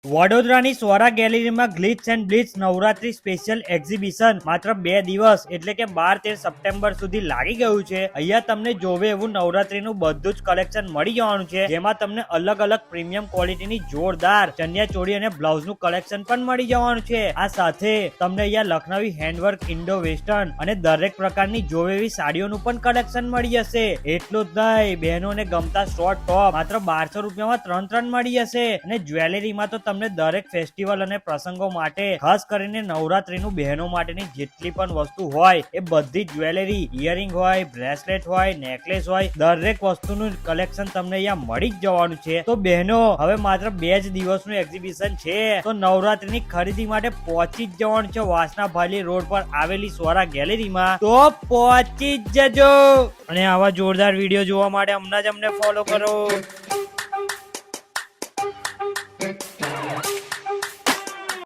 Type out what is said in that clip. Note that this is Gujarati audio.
વડોદરાની સ્વરા ગેલેરીમાં ગ્લિટ્સ એન્ડ બ્લિટ્સ નવરાત્રી સ્પેશિયલ એક્ઝિબિશન માત્ર 2 દિવસ એટલે કે 12-13 સપ્ટેમ્બર સુધી લાગી ગયું છે। અહીંયા તમને જોવે એવું નવરાત્રીનું બધું જ કલેક્શન મળી જવાનું છે, જેમાં તમને અલગ અલગ પ્રીમિયમ ક્વોલિટીની જોરદાર ચણિયા ચોળી અને બ્લાઉઝનું કલેક્શન પણ મળી જવાનું છે। આ સાથે તમને અહીંયા લખનવી હેન્ડવર્ક, ઇન્ડો વેસ્ટર્ન અને દરેક પ્રકારની જોવે એવી સાડીઓનું પણ કલેક્શન મળી જશે। એટલું જ નહીં, બહેનોને ગમતા શોર્ટ ટોપ માત્ર 1200 રૂપિયામાં 3 મળી જશે અને જ્વેલરીમાં તો તમને દરેક ફેસ્ટિવલ અને પ્રસંગો માટે ખાસ કરીને નવરાત્રીનું બહેનો માટેની જેટલી પણ વસ્તુ હોય એ બધી જ્વેલરી, ઇયરિંગ હોય, બ્રેસલેટ હોય, નેકલેસ હોય, દરેક વસ્તુનું કલેક્શન તમને અહીંયા મળી જ જવાનું છે। તો બહેનો હવે માત્ર 2 જ દિવસનું એક્ઝિબિશન છે, તો નવરાત્રીની ખરીદી માટે પહોંચી જ જવાનું છે વાસણા ભાલી રોડ પર આવેલી સ્વરા ગેલેરીમાં। તો પહોંચી જ જજો અને આવા જોરદાર વિડીયો જોવા માટે હમણાં જ અમને ફોલો કરો।